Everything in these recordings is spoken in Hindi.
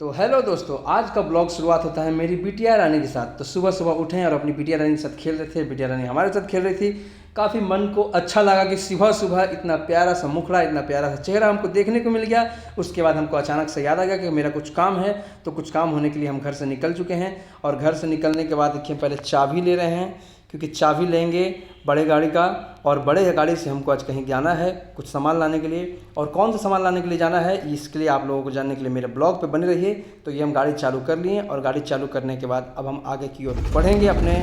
तो हेलो दोस्तों, आज का ब्लॉग शुरुआत होता है मेरी बिटिया रानी के साथ। तो सुबह सुबह उठे और अपनी बिटिया रानी के साथ खेल रहे थे। बिटिया रानी हमारे साथ खेल रही थी। काफ़ी मन को अच्छा लगा कि सुबह सुबह इतना प्यारा सा मुखड़ा, इतना प्यारा सा चेहरा हमको देखने को मिल गया। उसके बाद हमको अचानक से याद आ गया कि मेरा कुछ काम है। तो कुछ काम होने के लिए हम घर से निकल चुके हैं। और घर से निकलने के बाद देखिए पहले चाबी ले रहे हैं, क्योंकि चाबी लेंगे बड़े गाड़ी का। और बड़े गाड़ी से हमको आज कहीं जाना है कुछ सामान लाने के लिए। और कौन सा सामान लाने के लिए जाना है इसके लिए आप लोगों को जानने के लिए मेरे ब्लॉग पे बने रहिए। तो ये हम गाड़ी चालू कर लिए और गाड़ी चालू करने के बाद अब हम आगे की ओर बढ़ेंगे, अपने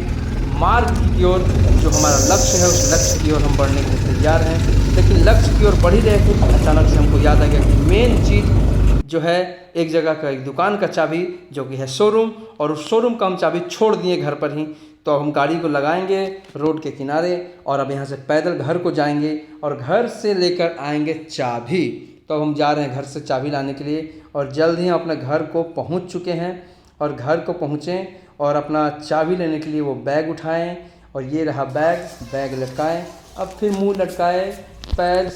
मार्ग की ओर। जो हमारा लक्ष्य है उस लक्ष्य की ओर हम बढ़ने के लिए तैयार हैं। लेकिन लक्ष्य की ओर बढ़ ही रहे थे, अचानक से हमको याद आ गया कि मेन चीज़ जो है एक जगह का, एक दुकान का चाबी जो कि है शोरूम, और उस शोरूम का हम चाबी छोड़ दिए घर पर ही। तो अब हम गाड़ी को लगाएंगे रोड के किनारे और अब यहाँ से पैदल घर को जाएंगे और घर से लेकर आएंगे चाबी। तो अब हम जा रहे हैं घर से चाबी लाने के लिए और जल्द ही हम अपने घर को पहुँच चुके हैं। और घर को पहुँचें और अपना चाबी लेने के लिए वो बैग उठाएं। और ये रहा बैग, बैग लटकाएं। अब फिर मुँह लटकाए, पैर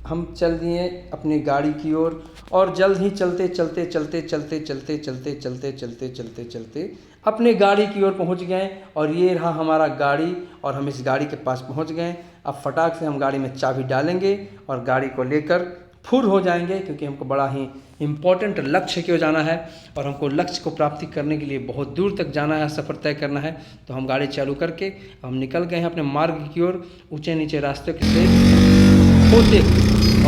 हम चल दिए अपनी गाड़ी की ओर। और जल्द ही चलते चलते चलते चलते चलते चलते चलते चलते चलते चलते अपने गाड़ी की ओर पहुंच गए। और ये रहा हमारा गाड़ी और हम इस गाड़ी के पास पहुंच गए। अब फटाक से हम गाड़ी में चाबी डालेंगे और गाड़ी को लेकर फुर हो जाएंगे, क्योंकि हमको बड़ा ही इम्पोर्टेंट लक्ष्य की ओर जाना है। और हमको लक्ष्य को प्राप्ति करने के लिए बहुत दूर तक जाना है, सफ़र तय करना है। तो हम गाड़ी चालू करके हम निकल गए हैं अपने मार्ग की ओर, ऊँचे नीचे रास्ते से होते।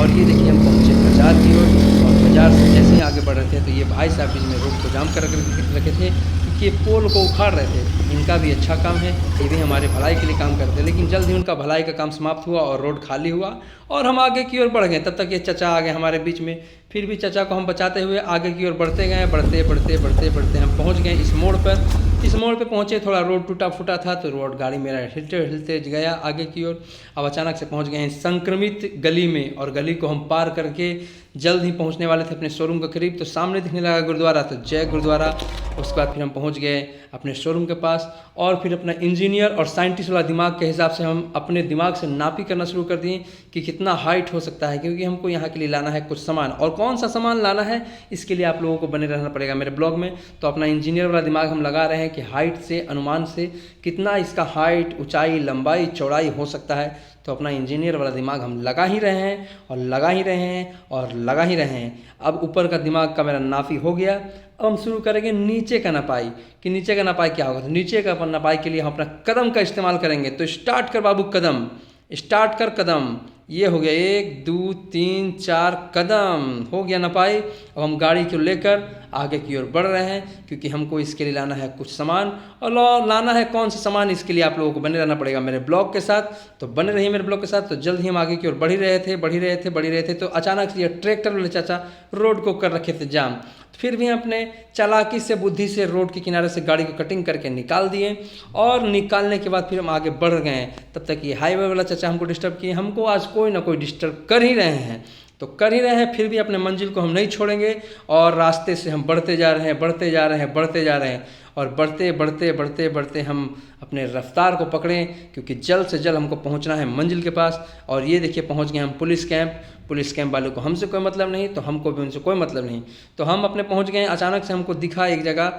और ये देखिए हम पहुँचे बाजार की ओर। और बाजार से जैसे ही आगे बढ़ रहे थे तो ये भाई साहब बीच में रोड को जाम कर रखे थे, क्योंकि ये पोल को उखाड़ रहे थे। इनका भी अच्छा काम है, ये भी हमारे भलाई के लिए काम करते हैं। लेकिन जल्द ही उनका भलाई का काम समाप्त हुआ और रोड खाली हुआ और हम आगे की ओर बढ़ गए। तब तक ये चचा आ गए हमारे बीच में। फिर भी चचा को हम बचाते हुए आगे की ओर बढ़ते गए। बढ़ते बढ़ते बढ़ते बढ़ते हम पहुंच गए इस मोड़ पर। इस मोड़ पे पहुंचे, थोड़ा रोड टूटा फूटा था तो रोड गाड़ी मेरा हिलते हिलते गया आगे की ओर। अब अचानक से पहुंच गए हैं संक्रमित गली में, और गली को हम पार करके जल्द ही पहुंचने वाले थे अपने शोरूम के करीब। तो सामने दिखने लगा गुरुद्वारा, तो जय गुरुद्वारा। उसके बाद फिर हम पहुंच गए अपने शोरूम के पास। और फिर अपना इंजीनियर और साइंटिस्ट वाला दिमाग के हिसाब से हम अपने दिमाग से नापी करना शुरू कर दिए कि कितना हाइट हो सकता है, क्योंकि हमको यहाँ के लिए लाना है कुछ सामान। और कौन सा सामान लाना है इसके लिए आप लोगों को बने रहना पड़ेगा मेरे ब्लॉग में। तो अपना इंजीनियर वाला दिमाग हम लगा रहे हैं कि हाइट से, अनुमान से कितना इसका हाइट, ऊंचाई, लंबाई, चौड़ाई हो सकता है। तो अपना इंजीनियर वाला दिमाग हम लगा ही रहे हैं और लगा ही रहे हैं और लगा ही रहे हैं। अब ऊपर का दिमाग का मेरा नापी हो गया। अब हम शुरू करेंगे नीचे का नपाई, कि नीचे का नपाई क्या होगा। तो नीचे का नपाई के लिए हम अपना कदम का इस्तेमाल करेंगे। तो स्टार्ट कर बाबू कदम, स्टार्ट कर कदम। ये हो गया 1 2 3 4 कदम, हो गया नपाई। अब हम गाड़ी को लेकर आगे की ओर बढ़ रहे हैं, क्योंकि हमको इसके लिए लाना है कुछ सामान। और लाना है कौन सा सामान, इसके लिए आप लोगों को बने रहना पड़ेगा मेरे ब्लॉग के साथ। तो बने रहिए मेरे ब्लॉग के साथ। तो जल्द ही हम आगे की ओर बढ़ ही रहे थे। तो अचानक से ये ट्रैक्टर वाले चाचा रोड को कर रखे थे जाम। फिर भी अपने चालाकी से, बुद्धि से रोड के किनारे से गाड़ी को कटिंग करके निकाल दिए। और निकालने के बाद फिर हम आगे बढ़ गए। तब तक ये हाईवे वाला चाचा हमको डिस्टर्ब किए। हमको आज कोई ना कोई डिस्टर्ब कर ही रहे हैं, तो कर ही रहे हैं। फिर भी अपने मंजिल को हम नहीं छोड़ेंगे और रास्ते से हम बढ़ते जा रहे हैं, बढ़ते जा रहे हैं, बढ़ते जा रहे हैं। और बढ़ते बढ़ते बढ़ते बढ़ते हम अपने रफ्तार को पकड़ें, क्योंकि जल्द से जल्द हमको पहुंचना है मंजिल के पास। और ये देखिए पहुंच गए हम पुलिस कैंप। पुलिस कैंप वालों को हमसे कोई मतलब नहीं, तो हमको भी उनसे कोई मतलब नहीं। तो हम अपने पहुंच गए। अचानक से हमको दिखा एक जगह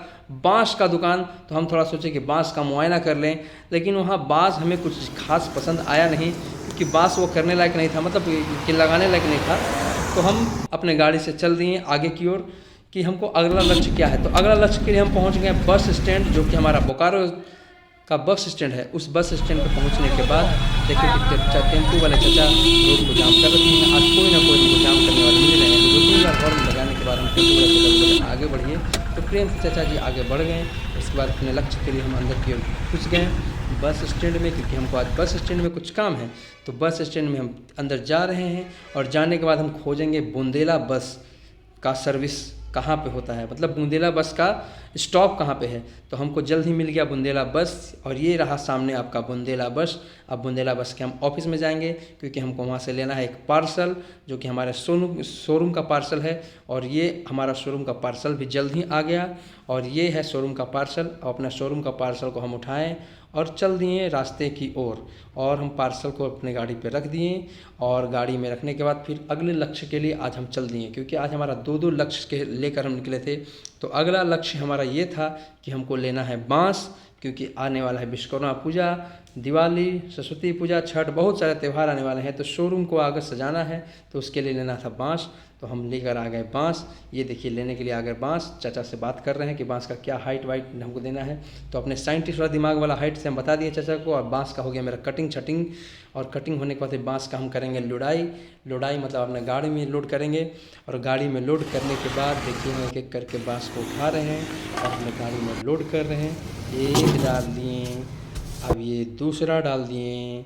बांस का दुकान। तो हम थोड़ा सोचे कि बांस का मुआयना कर लें, लेकिन वहाँ बांस हमें कुछ खास पसंद आया नहीं, क्योंकि बांस वो करने लायक नहीं था, मतलब कि लगाने लायक नहीं था। तो हम अपने गाड़ी से चल दिए आगे की ओर कि हमको अगला लक्ष्य क्या है। तो अगला लक्ष्य के लिए हम पहुंच गए बस स्टैंड, जो कि हमारा बोकारो का बस स्टैंड है। उस बस स्टैंड पर पहुंचने के बाद देखिए कि टेम्पू वाले चाचा रोड को जाम कर रहे हैं। आज कोई ना कोई हमको जाम करने वाले मिल रहे हैं। तो 2-3 बार हॉर्न लगाने के बाद हम टेम्पू वाले चाचा आगे बढ़िए। तो प्रेम से चाचा जी आगे बढ़ गए। उसके बाद अपने लक्ष्य के लिए हम अंदर की ओर घुस गए बस स्टैंड में, क्योंकि हमको आज बस स्टैंड में कुछ काम है। तो बस स्टैंड में हम अंदर जा रहे हैं और जाने के बाद हम खोजेंगे बुंदेला बस का सर्विस कहाँ पे होता है, मतलब बुंदेला बस का स्टॉप कहाँ पे है। तो हमको जल्द ही मिल गया बुंदेला बस। और ये रहा सामने आपका बुंदेला बस। अब बुंदेला बस के हम ऑफिस में जाएंगे, क्योंकि हमको वहाँ से लेना है एक पार्सल, जो कि हमारे शोरूम का पार्सल है। और ये हमारा शोरूम का पार्सल भी जल्द ही आ गया। और ये है शोरूम का पार्सल। अब अपना शोरूम का पार्सल को हम उठाएँ और चल दिए रास्ते की ओर। और हम पार्सल को अपने गाड़ी पे रख दिए और गाड़ी में रखने के बाद फिर अगले लक्ष्य के लिए आज हम चल दिए, क्योंकि आज हमारा 2 लक्ष्य के लेकर हम निकले थे। तो अगला लक्ष्य हमारा ये था कि हमको लेना है बांस, क्योंकि आने वाला है विश्वकर्मा पूजा, दिवाली, सरस्वती पूजा, छठ, बहुत सारे त्यौहार आने वाले हैं। तो शोरूम को आगे सजाना है, तो उसके लिए लेना था बांस। तो हम लेकर आ गए बांस। ये देखिए लेने के लिए आ गए बांस। चाचा से बात कर रहे हैं कि बांस का क्या हाइट वाइट हमको देना है। तो अपने साइंटिस्ट वाला दिमाग वाला हाइट से हम बता दिए चाचा को। और बांस का हो गया मेरा कटिंग छटिंग, और कटिंग होने के बाद बांस का हम करेंगे लोडाई। लोडाई मतलब अपने गाड़ी में लोड करेंगे, और गाड़ी में लोड करने के बाद देखिए हम एक एक करके बांस को उठा रहे हैं और अपने गाड़ी में लोड कर रहे हैं। एक डाल दिए, अब ये दूसरा डाल दिए,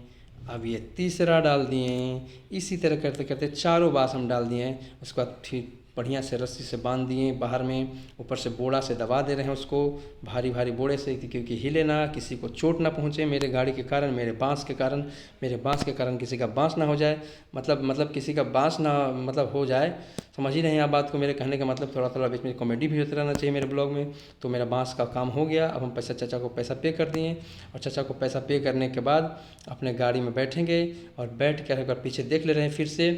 अब ये तीसरा डाल दिए। इसी तरह करते करते चारों बांस हम डाल दिए हैं। उसके बाद फिर बढ़िया से रस्सी से बांध दिए बाहर में, ऊपर से बोड़ा से दबा दे रहे हैं उसको, भारी भारी बोड़े से, क्योंकि हिले ना, किसी को चोट ना पहुँचे मेरे गाड़ी के कारण, मेरे बांस के कारण किसी का बांस ना हो जाए, मतलब किसी का बांस ना मतलब हो जाए। समझ ही नहीं आप बात को। मेरे कहने का मतलब थोड़ा थोड़ा बीच में कॉमेडी भी होता रहना चाहिए मेरे ब्लॉग में। तो मेरा बांस का काम हो गया। अब हम चाचा को पैसा पे कर दिए, और चाचा को पैसा पे करने के बाद अपने गाड़ी में बैठेंगे और बैठ कर एक बार पीछे देख ले रहे हैं फिर से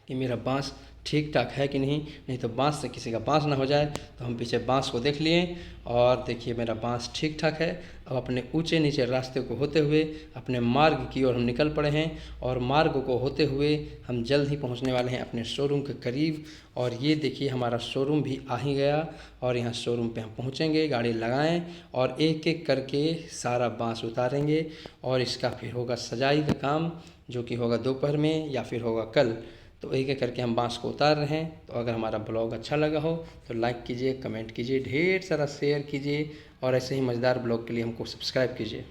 कि मेरा बांस ठीक ठाक है कि नहीं तो बांस से किसी का बांस ना हो जाए। तो हम पीछे बांस को देख लिए और देखिए मेरा बांस ठीक ठाक है। अब अपने ऊंचे नीचे रास्ते को होते हुए अपने मार्ग की ओर हम निकल पड़े हैं, और मार्ग को होते हुए हम जल्द ही पहुंचने वाले हैं अपने शोरूम के करीब। और ये देखिए हमारा शोरूम भी आ ही गया, और यहाँ शोरूम पे हम पहुँचेंगे, गाड़ी लगाएं और एक एक करके सारा बांस उतारेंगे, और इसका फिर होगा सजाई का काम, जो कि होगा दोपहर में या फिर होगा कल। तो एक एक करके हम बांस को उतार रहे हैं। तो अगर हमारा ब्लॉग अच्छा लगा हो तो लाइक कीजिए, कमेंट कीजिए, ढेर सारा शेयर कीजिए, और ऐसे ही मज़ेदार ब्लॉग के लिए हमको सब्सक्राइब कीजिए।